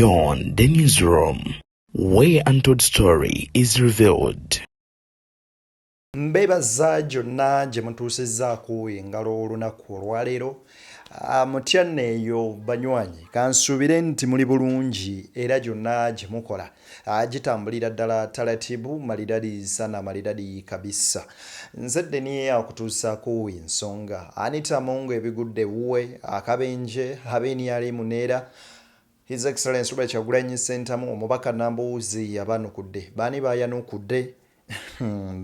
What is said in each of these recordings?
Beyond the newsroom, where untold story is revealed. Mbebaza gyonna gye mutuusizzaako engalo olunaku olwaleero. Mutya neeyo banywanyi kansuubire nti muli bulungi era gyonna gye mukola gitambulira ddala talatibu malidadi sana malidadi kabisa. Nzedde niye akutuusaako ensonga Anita Among ebigudde wuwe akabenje NEWSROOM neera His Excellency Robert Kyagulanyi Ssentamu omubaka Nambuuzi yabanukudde baani bayanukudde.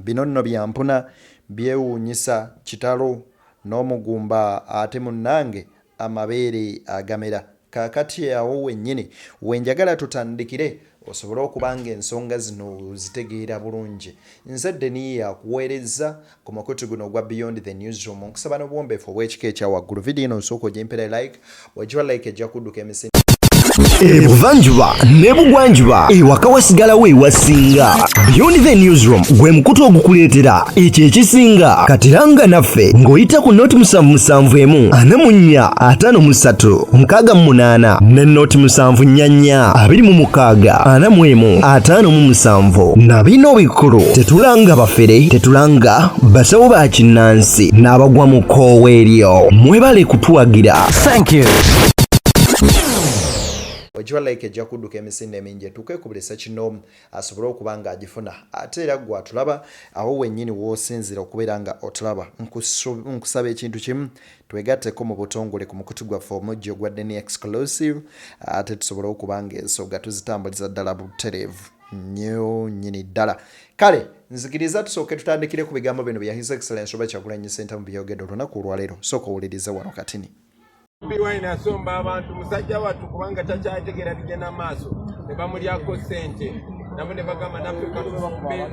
Bino nno byampuna byewuunyisa kitalo n'omugumba ate munnange amabeere agamera. Kaakati awo wennyini wenjagala tutandikire osobole okubanga ensonga zino zitegeera bulungi. Nzedde niye akuweereza ku mukutu guno ogwa Beyond the Newsroom nkusaba n'obuwombeefu obw'ekika ekya waggulu. Vidiyo eno osooka ogimpera like ogiwa like ejja kudduka emisinde. Ebuvanjuba n'ebugwanjuba ewaka wasigalawo ewasinga. Beyond the Newsroom gwe mukutu ogukuleetera ekyo ekisinga katiranga naffe ng'oyita ku noti 771 44 53 ne noti 744 26 45 na bino bikulu tetulanga bafere tetulanga basawo ba kinnansi n'abagwa mu kkoowa eryo. Mwebale kutuwagira. Thank you. Ojiwa like ejja kudduka emisinde mingi tukekubulisa kino asobole okubanga agifuna ate era gwe atulaba awo wennyini w'osinzira okubeera nga otulaba. Nkusaba ekintu kimu twegatteko mu butongole ku mukutu gwaffe omujjo gwa Deni Exclusive ate tusobole okubanga ensonga tuzitambuliza ddala butereevu nnyo nnyini ddala. Kale nzikiriza tusooke tutandikire ku bigambo bino bya His Excellency Robert Kyagulanyi Ssentamu byogedde olunaku olwaleero. Sooka owulirize wano katini. Bobi asomba abantu musajja wattu kubanga takyategeera bigenda maaso ne bamulyako ssente nabo ne bagamba naffe bakube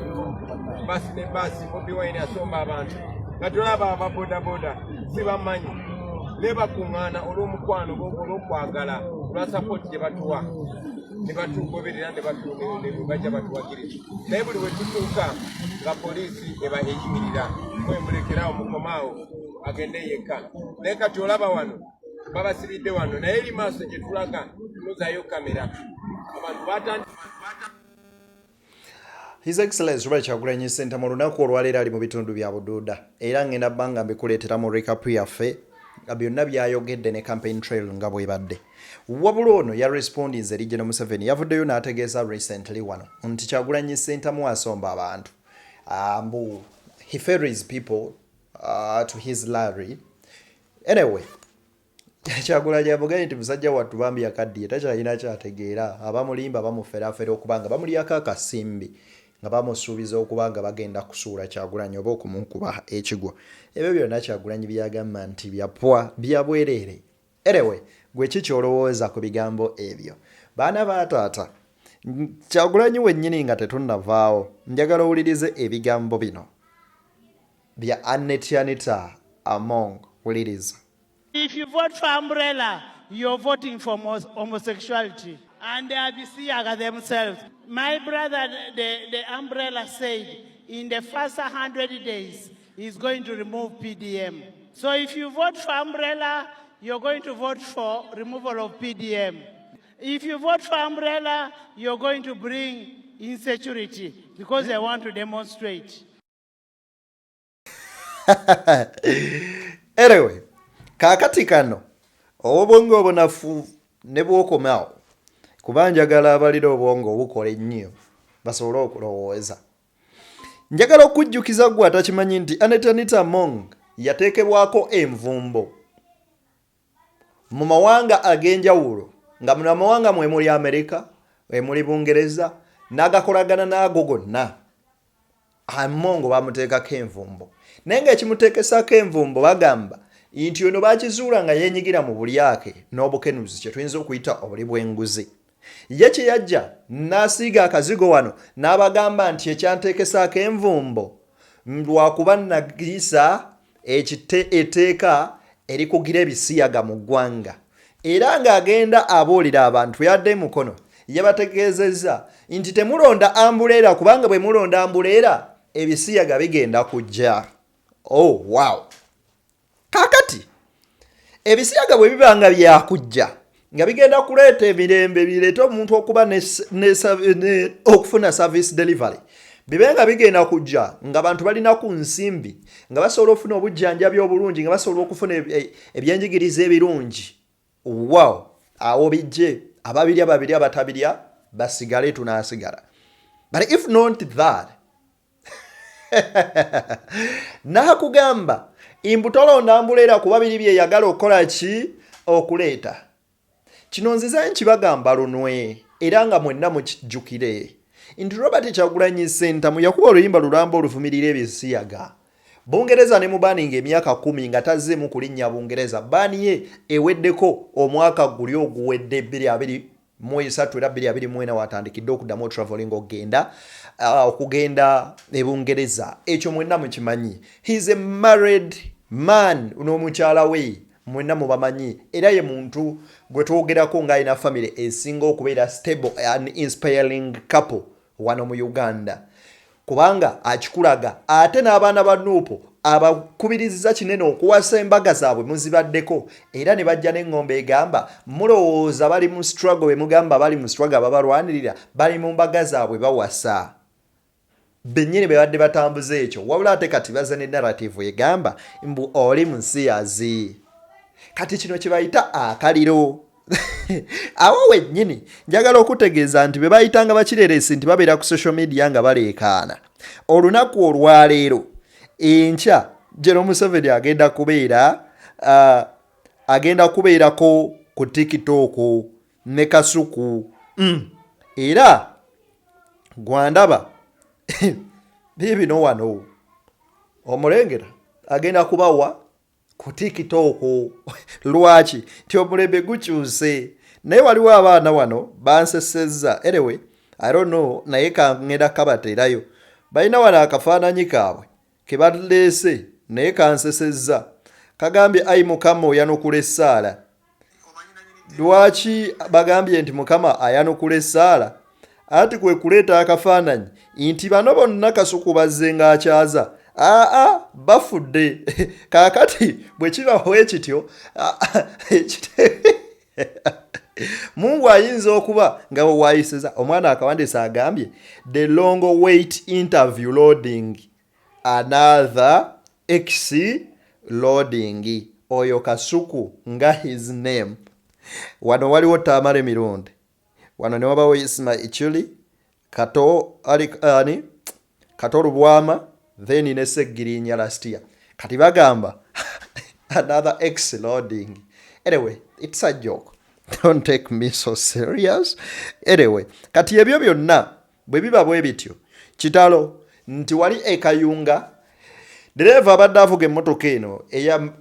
basi ne basi. Bobi asomba abantu nga tulaba ababodaboda si bamanyi ne bakuŋŋaana olw'omukwano olw'okwagala olwa sapoti gye batuwa ne batugoberera ne bajja batuwagiriza naye buli we tutuuka nga poliisi eba eyimirira mwemulekerawo mukomaawo agende yekka naye kati olaba wano babasibidde wano naye eri maaso gye tulaga tunuzayo kamera abantu batandika. His Excellency Robert Kyagulanyi Ssentamu olunaku olwaleero ali mu bitundu bya Buduuda era ngenda bbanga mbikuleetera mu recap yaffe byonna byayogedde ne campaign trail nga bwebadde. Wabula ono ya respondinze eri General Museveni yavuddeyo n'ategeeza recently wano nti Kyagulanyi Ssentamu asomba abantu. He ferries people to his lorry. Anyway, Kyagulanyi avuga nti musajja wattu bambi yakaddiye takyalina kyategeera abamulimba bamuferafera okubanga bamulyako akasimbi nga bamusuubiza okubanga bagenda kusuula Kyagulanyi oba okumukuba ekigwa. Ebyo byonna Kyagulanyi byagamba nti byapwa bya bwereere. Anyway, gwe kikyolowooza ku bigambo ebyo baana ba taata Kyagulanyi wennyini nga tetunnavaawo njagala owulirize ebigambo bino bya Anita Among. Wuliriza. If you vote for umbrella, you're voting for homosexuality. And the Abisiaga themselves. My brother, the umbrella said in the first 100 days, he's going to remove PDM. So if you vote for umbrella, you're going to vote for removal of PDM. If you vote for umbrella, you're going to bring insecurity because they want to demonstrate. Anyway, kaakati kano obwongo obunafu ne bw'okomaawo kuba njagala abalira obwongo obukola ennyo basobole okulowooza. Njagala okujjukiza gwe atakimanyi nti Anita Among yateekebwako envumbo mu mawanga ag'enjawulo nga mu mawanga mwe muli Amerika, mwe muli Bungereza n'agakolagana n'ago gonna. Among bamuteekako envumbo naye ng'ekimuteekesako envumbo bagamba nti ono bakizuula nga yeenyigira mu bulyake n'obukenuzi kye tuyinza okuyita obuli bw'enguzi. Ye kye yajja n'asiiga akazigo wano n'abagamba nti ekyanteekesaako envumbo lwakuba nagisa etteeka erikugira ebisiyaga mu ggwanga era ng'agenda abuulira abantu yadde mukono yabategeezezza nti temulonda ambuleera kubanga bwe mulonda ambuleera ebisiyaga bigenda kujja. Oh wow. Kakati ebisiyaga bwe bibanga byakujja nga bigenda kuleeta emirembe bireeta omuntu okuba okufuna service delivery bibe nga bigenda kujja nga bantu balina ku nsimbi nga basobola okufuna obujjanjabi obulungi nga basobola okufuna ebyenjigiriza ebirungi wow awo bijje ababirya babirya batabirya basigale tunaasigala. But if not that nakugamba imbutolo ndambulera kuba biri bye yagala okukola ki okuleeta kino nziza nkibagamba lunwe era nga mwenna mukijjukire nti Robert Kyagulanyi Ssentamu yakuba oluyimba lulambo oluvumirira ebisiyaga Bungereza ne mubaninga emyaka 10 nga tazzeemu kulinnya Bungereza baani ye eweddeko omwaka guli oguwedde 2023 watandikidde okuddamu traveling okugenda e Bungereza ekyo mwenna mukimanyi. He is a married man n'omukyala we mwenna mubamanyi era ye muntu gwe twogerako ng'alina family esinga okubeera stable and inspiring couple wano mu Uganda kubanga akikulaga ate n'abaana ba Nuupo abakubiriza kinene okuwasa embaga zaabwe muzibaddeko era ne bajja n'engombe egamba mulowooza bali mu struggle we mugamba bali mu struggle babalwanirira bali mu mbaga zaabwe bawasa bennyini be badde batambuza ekyo wabula ate kati baza ne narrative egamba mbu oli mu nsiyazi kati kino kye bayita akaliro awo wennyini njagala okutegeeza nti be bayitanga bakireresi nti babeera ku social media nga baleekaana olunaku olwaleero enkya General Museveni agenda kubeerako ku TikTok ne Kasuku era gwandaba bibino wano omulengera agenda kubawa ku TikTok lwaki ti omulembe gukyuse naye waliwo abaana wano bansesezza anyway I don't know naye kangenda kabateerayo balina wano akafaananyi kaabwe ke baleese naye kansesezza kagambye ayi mukama oyanukula essaala lwaki bagambye nti mukama ayanukula essaala ati kwe kuleeta akafaananyi nti bano bonna Kasuku bazze ng'akyaza bafudde kaakati bwe kibaho ekityo Mungu ayinza okuba nga wayiseza omwana akawandiisa agambye the long wait interview loading another X loading oyo Kasuku nga his name wano waliwo Tamale Mironde wano ne wabawo Isma Ichuli Kato ali Kato Lubwama then ne Segirinya last year kati bagamba another X loading anyway it's a joke don't take me so serious anyway kati ebyo byonna bwe biba bwe bityo kitalo nti wali ekayunga dereva abadde avuga emmotoka eno eya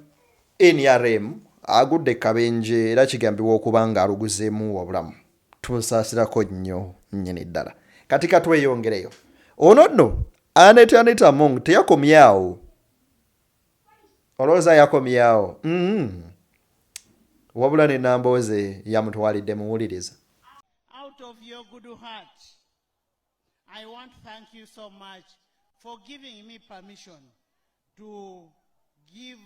NEWSROOM agudde kabenje era kigambibwa okuba nga aluguzeemu obulamu tumusaasirako nnyo nnyini ddala kati katweyongereyo ono nno Anita Among teyakomyawo olowooza yakomyawo wabula ne Nambooze yamutwalidde muwuliriza. Out of your good heart, I want to thank you so much for giving me permission to give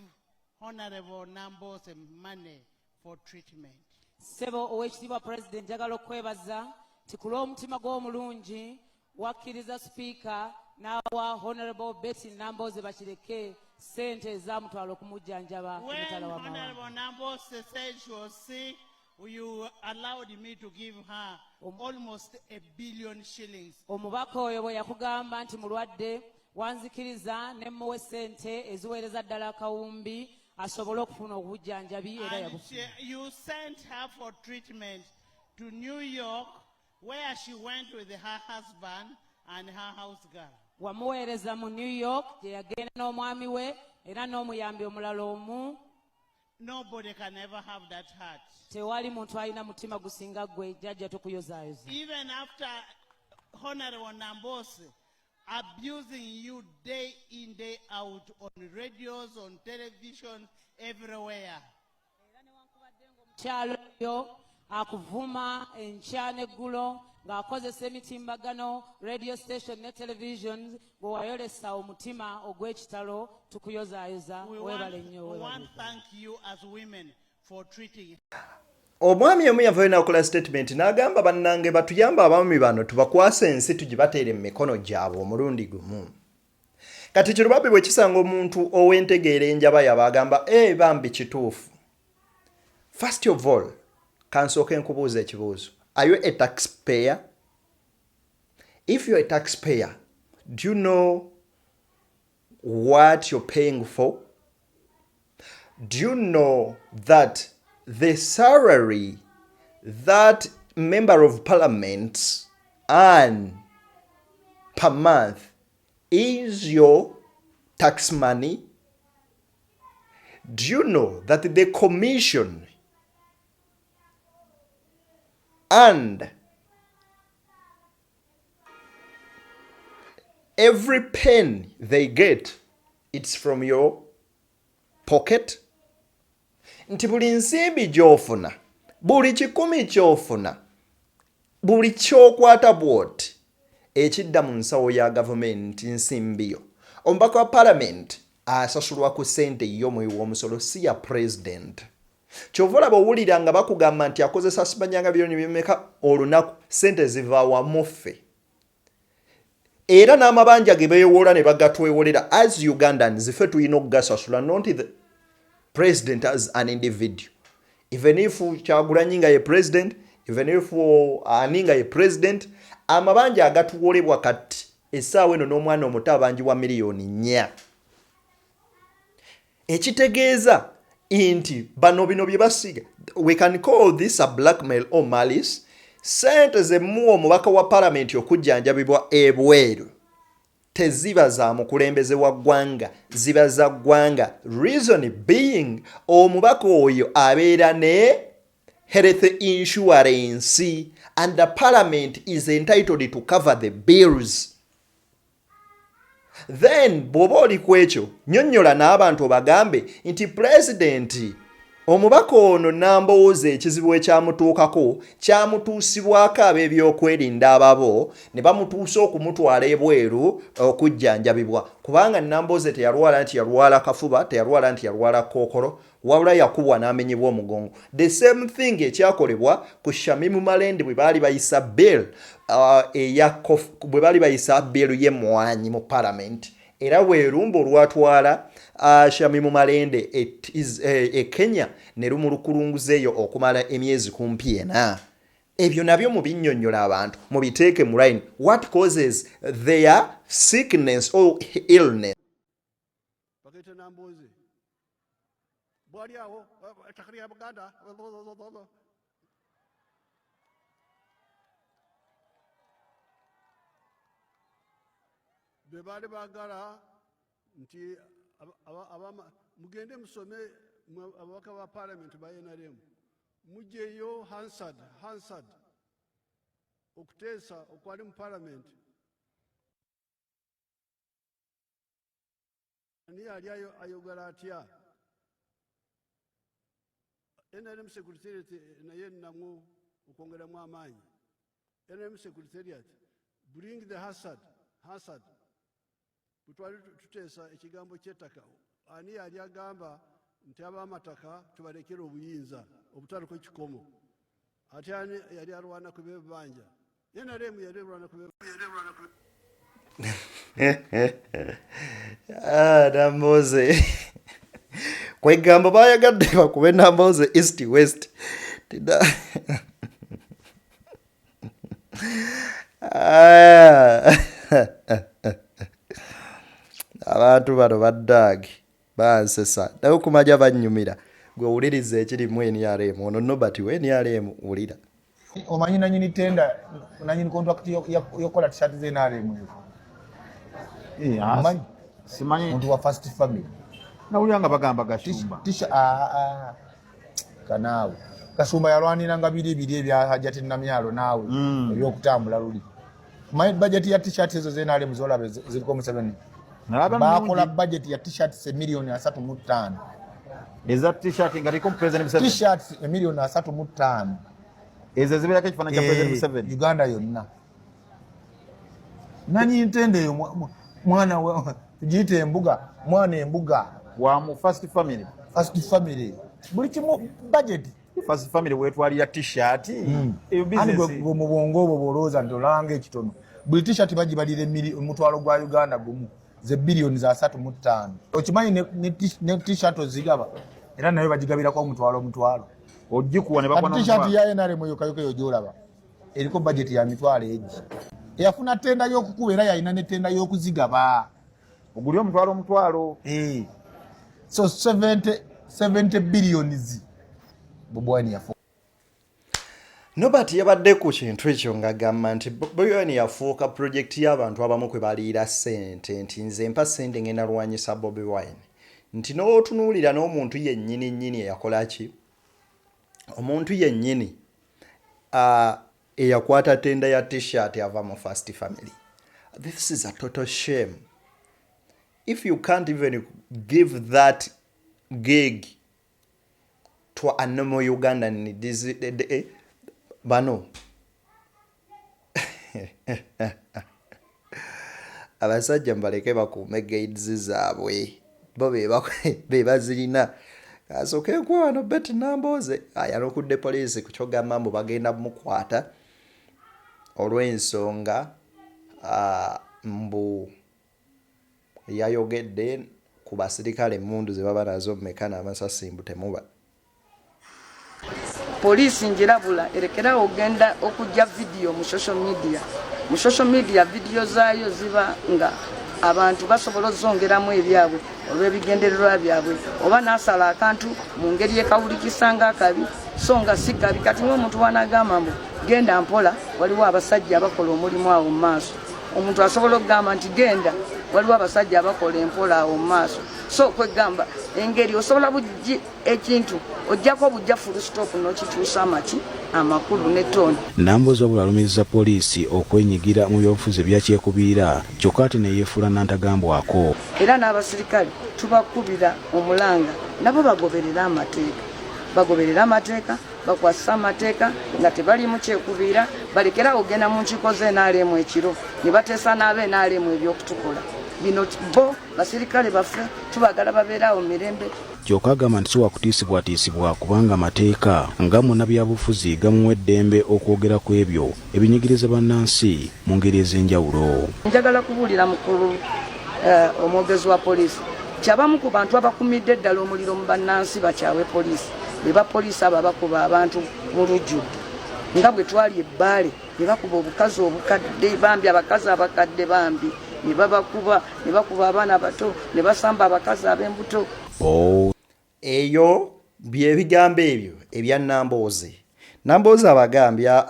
Honorable Nambooze money for treatment. Sebo owekitiibwa President njagala okwebaza tikula omutima gw'omulungi wakkiriza Speaker n'awa Honorable Betty Nambooze bakireke sente ezamutwala okumujjanjaba emitala wa When Honorable Nambooze said she was sick, you allowed me to give her almost 1 billion shillings. Omubaka oyo bwe yakugamba nti mulwadde wanzikiriza ne muwe sente eziweereza ddala akawumbi asobole okufuna obujjanjabi era yabufuna. You sent her for treatment to New York where she went with her husband and her house girl. Wamuweereza mu New York gye yagenda n'omwami we era n'omuyambi omulala omu. Nobody can ever have that heart. Tewali muntu alina mutima gusinga gwe jjajja tukuyozaayoza. Even after Honorable Nambooze abusing you day in, day out on radios, on television, everywhere. Kyalo yo akuvuma enkya n'eggulo ng'akozesa emitimbagano radio station ne television bwe wayolesa omutima ogw'ekitalo tukuyozaayoza weebale nnyo We want to thank you as women for treating. omwami omu yavayo n'akola statement n'agamba bannange batuyamba abaami bano tubakwasa ensi tugibateere mu mikono gyabwe omulundi gumu. Kati kirubabbi bwe kisanga omuntu ow'entegeera enjaba yabagamba bambi kituufu. First of all, kansooke nkubuuza ekibuuzo. Are you a taxpayer? If you're a taxpayer, do you know what you're paying for? Do you know that the salary that member of parliament earn per month is your tax money? Do you know that the commission and every penny they get, it's from your pocket? Nti buli nsimbi gy'ofuna, buli kikumi ky'ofuna, buli ky'okwata bw'oti, ekidda mu nsawo ya gavumenti nsimbiyo. Omubaka wa parliament asasulwa ku ssente y'omuwi w'omusolo si ya president. Kyova olaba owulira nga bakugamba nti akozesa simanyanga bilioni bimeka olunaku, ssente ziva wamuffe. Era n'amabanja ge beewola ne bagatwewolera as Ugandans ffe tulina okugasasula, not the president as an individual. Even if Kyagulanyi nga ye president, even if Ani nga ye president, amabanja agatuwolebwa kati essaawa eno n'omwana omuto abanjiwa miliyoni 4. Ekitegeeza nti bano bino bye basiga, we can call this a blackmail or malice. Sente zemuwa omubaka wa parliament okujjanjabibwa ebweru teziba za mukulembeze wa ggwanga, ziba za ggwanga. Reason being omubaka oyo abeera ne health insurance and the parliament is entitled to cover the bills. Then bw'oba oli ku ekyo nnyonnyola n'abantu obagambe nti president omubaka ono nambowooza ekizibu ekyamutuukako kyamutuusibwako ab'ebyokwerinda ababo ne bamutuusa okumutwala ebweru okujjanjabibwa, kubanga nambooze teyalwala nti yalwala kafuba, teyalwala nti yalwala kookolo, wabula yakubwa n'amenyebwa omugongo. The same thing ekyakolebwa ku Shamimu Malende bwe baali bayisa bill bwe baali bayisa bill y'emmwanyi mu parliament. Era weerumba olwatwala Shamimu Malende Kenya ne lumulukulunguzeeyo okumala emyezi kumpi 4. Ebyo nabyo mubinnyonnyola abantu mubiteeke mu line. What causes their sickness or illness? Bebali bagala nti mugende musome ababaka ba parliament ba NRM mujeyo Hansard okuteesa okwali mu parliament ani ali ayogala atya NRM secretariat naye namu okwongeramu amaanyi. NRM secretariat bring the Hansard tutwali tuteesa ekigambo ky'ettaka. Ani yali agamba nti ab'amataka tubalekere obuyinza obutaliko ekikomo, ate ani yali alwana ku b'ebibanja? NRM yali alwana ku Namboze kwegamba bayagadde bakube Namboze east west abantu bano baddaagi bansesa naye kumanya bannyumira gwe wuliriza ekiri mu NRM ono nobati we NRM wulira omanyi nanyini tenda nanyini contract yokola t-shirt ze NRM amanyi simanyi muntu wa first family nawuliranga bagamba Gashumba kanaawe Kasumba yalwaniranga biri ebya Hajati Namyalo naawe ebyokutambula luli manyi budget ya t-shirt ezo ze NRM zolabe ziriko mu 7 bakola budget ya t-shirts milioni 3.5 eza t-shirt ngariko president 7 t-shirts milioni 3.5 eza zibera ke kifana cha president 7 Uganda yonna nani ntende yo mwana wa tujite mwana embuga wa mu first family buli kimu budget First family wetwalira t-shirt eyo business ani mu bwongo obwo bwolooza nti olanga ekitono buli t-shirt bagibalira omutwalo gwa Uganda gumu ze billions za 3.5 okimanyi ne t-shirt ozigaba era nayo bagigabirako omutwalo ogikuwa ne bakwana t-shirt ya NRM yokayoka yojolaba eriko budget ya mitwalo egi yafuna tenda y'okukuba era yalina ne tenda y'okuzigaba oguli omutwalo so 70 billions Bobi yafu Nobert yabadde ku kintu ekyo ng'agamba nti Bobi yafuuka project y'abantu abamu kwe baliira ssente nti nze mpa ssente ngenda lwanyisa Bobi Wine nti n'otunuulira n'omuntu yennyini eyakola ki omuntu yennyini eyakwata tenda ya t-shirt ava mu First Family. This is a total shame. If you can't even give that gig to a normal Ugandan, bano abasajja mbaleke bakuume guides zaabwe bo be bazirina asooke kwano beti namboze yanokudde poliisi ku kyogamba mbu bagenda mukwata olw'ensonga mbu yayogedde ku basirikale emmundu ze baba nazo mmeka n'amasasi mbu temuba Police njirabula erekera ogenda okujja video mu social media video zaayo ziba nga abantu basobola zongeramu ebyabwe olw'ebigendererwa byabwe oba nasala akantu mu ngeri ekawulikisanga akabi so nga sigabi kati omuntu wanagamba mbu genda mpola waliwo abasajja abakola omulimu awo mu maaso omuntu asobola okugamba nti genda waliwo abasajja abakola empola awo mu maaso so kwegamba engeri osobola bujji ekintu ojjako bujja full stop n'okikyusa amaki amakulu ne toni Nambozi obulalumiza poliisi okwenyigira mu byobufuzi byakyekubiira kyokka ate ne yeefuula nantagambwako era n'abasirikale tubakubira omulanga nabo bagoberera amateeka bakwasa amateeka nga tebali mu kyekubiira balekera ogenda mu nkiiko zeaNRM ekiro ne bateesa n'abeaNRM ebyokutukola bino bo basirikale baffe tubagala babeerawo mirembe kyokka agamba nti siwakutiisibwatiisibwa kubanga amateeka nga munnabyabufuzi gamuwa eddembe okwogera ku ebyo ebinyigiriza bannansi mu ngeri ez'enjawulo. Njagala kubuulira mukulu omwogezi wa poliisi kyabamu ku bantu abakumidde eddala omuliro mu bannansi bakyawe poliisi be bapoliisi abo abakuba abantu mu lujjudde nga bwe twali ebbaale ne bakuba obukazi obukadde bambi abakazi abakadde bambi ne bakuba abaana bato ne basamba abakazi ab'embuto. Eyo byebigambo ebyo ebya Nambozi abagambya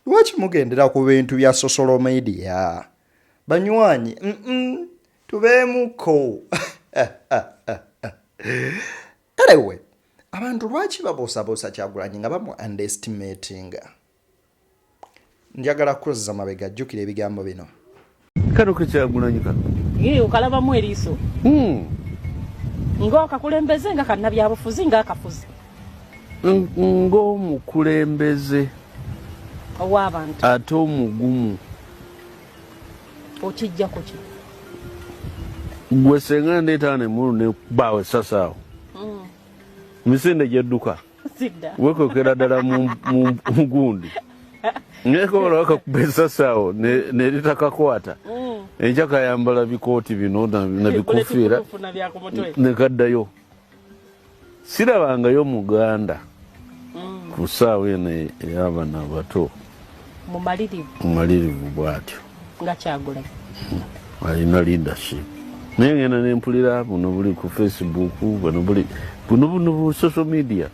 lwaki mugendera ku bintu bya social media banywanyi tubeemuko kalewe abantu lwaki baboosabosa Kyagulanyi nga bamu underestimating njagala kukozesa mabega jjukira ebigambo bino kano ke Kyagulanyi kano okalabamu eriiso ng'okakulembeze nga kannabyabufuzi ng'akafuzi ng'omukulembeze ow'abantu ate omugumu okijjako ki gwe senga ndeetaana emmulu ne baawe sasaawo misinde gyedduka wekwekera ddala mu gundi nekobola wakakuba esasaawo neritakakwata enkya kayambala bikooti bino na bikofiira nekaddayo sirabangayo muganda ku ssaawa eno ey'abaana abato mumalirivu bw'atyo nga Kyagulanyi alina leadership naye ngenda nempulira buno buli ku Facebook buno bu social media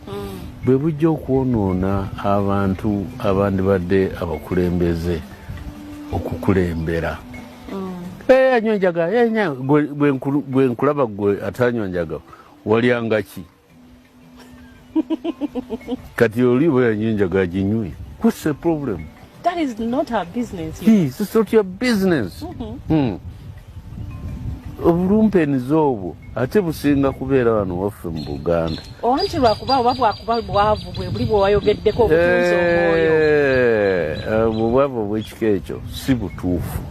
bwe bujja okwonoona abantu abandibadde abakulembeze okukulembera anywa enjaga bwe nkulaba gwe atanywa njaga walyanga ki kati oli bwe yanywa enjaga aginywe what's the problem? That is not our business. Yes, it's not your business. Obulumpeniza obwo ate businga kubeera wano waffe mu Buganda. Owanti lwakuba oba bwakuba bwavu bwe buli bwewayogeddeko obutunzi omwoyo. Obwavu obw'ekika ekyo si butuufu.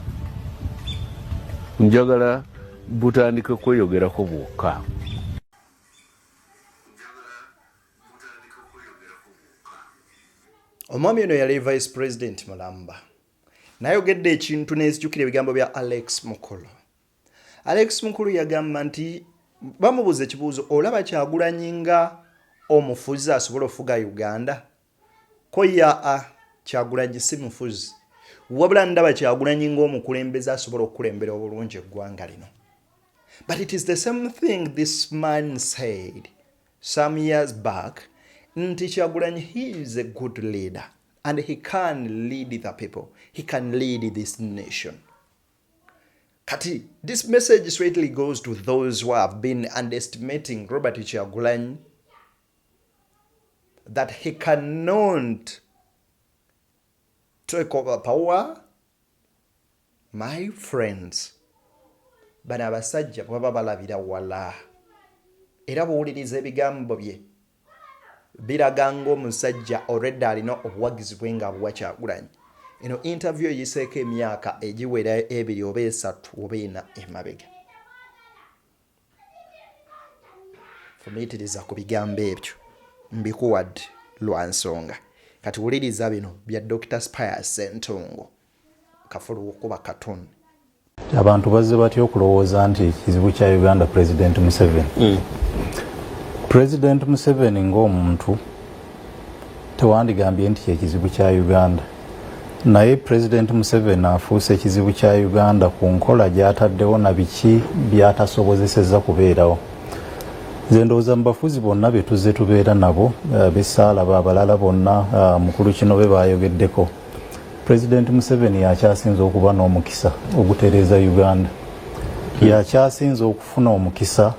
Njagala butandike kweyogerako bwokka. omwami ono yali vice president mulamba nayogedde ekintu n'ezijjukira ebigambo bya Alex Mukulu. Alex Mukulu yagamba nti bamubuuza ekibuuzo, olaba Kyagulanyi nga omufuzi asobola ofuga Uganda? Ko Kyagulanyi si mufuzi, wabula ndaba Kyagulanyi ng'omukulembeze asobola okukulembera obulungi eggwanga lino. But it is the same thing this man said some years back, nti Kyagulanyi, he is a good leader and he can lead the people, he can lead this nation. Kati, this message straightly goes to those who have been underestimating Robert Kyagulanyi, that he cannot take over power. My friends, bano abasajja baba balabira wala era bawuliriza ebigambo bye biraga ng'omusajja already alina obuwagizi bwe nga abuwa Kyagulanyi. Eno interview eyiseeko emyaka egiwera 2 oba 3 oba 4 emabega. Fumiitiriza ku bigambo ebyo mbikuwadde lwa nsonga. Kati wuliriza bino bya Dr. Spire Ssentongo kafulu okuba katoni. Abantu bazze batya okulowooza nti ekizibu kya Uganda President Museveni. President Museveni ng'omuntu tewandigambye nti ekizibu kya Uganda. Naye President Museveni afuuse ekizibu kya Uganda ku nkola gy'ataddewo na biki by'atasobozesezza kubeerawo. Nze ndowooza mu bafuzi bonna be tuzze tubeera nabo, Bissaalaba abalala bonna mukulu kino be baayogeddeko. President Museveni yakyasinze okuba n'omukisa ogutereeza Uganda. Yakyasinze okufuna omukisa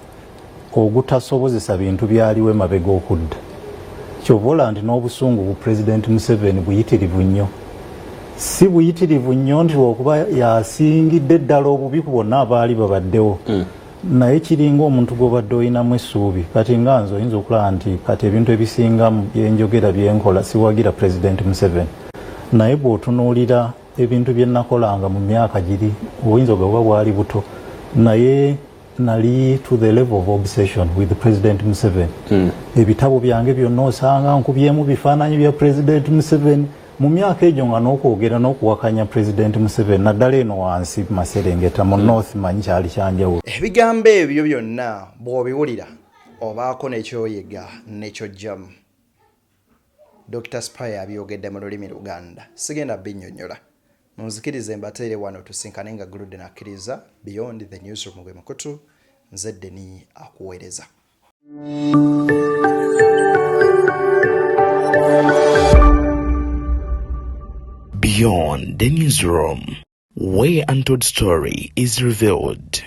ogutasobozesa bintu byaliwo emabega okudda. Kyobola nti n'obusungu bu President Museveni buyitirivu nnyo. Si buyitirivu nnyo nti okuba yasingidde ddala obubi ku bonna abaali babaddewo. Naye kiringa omuntu gw'obadde oyinamu essuubi. Kati nga nze oyinza okulaba nti kati ebintu ebisinga byenjogera byenkola siwagira President Museveni. Naye bw'otunuulira ebintu bye nakolanga mu myaka giri obuyinza bwe bwali buto, naye nali to the level of obsession with President Museveni. Ebitabo byange byonna osanga nkubyemu bifaananyi bya President Museveni. Mu myaka egyo nga n'okwogera n'okuwakanya President Museveni naddala eno wansi Maserengeta mu North manyi kyali kyanjawulo. Ebigambo ebyo byonna bw'obiwulira obaako nekyoyiga nekyojjamu. Dr. Spire abyogedde mu lulimi Luganda. Sigenda binnyonnyola. Munzikirize mbateere wano tusinkane nga Gulude n'akkiriza. Beyond the Newsroom gwe mukutu, nze Deni akuweereza. Beyond the Newsroom, where untold story is revealed.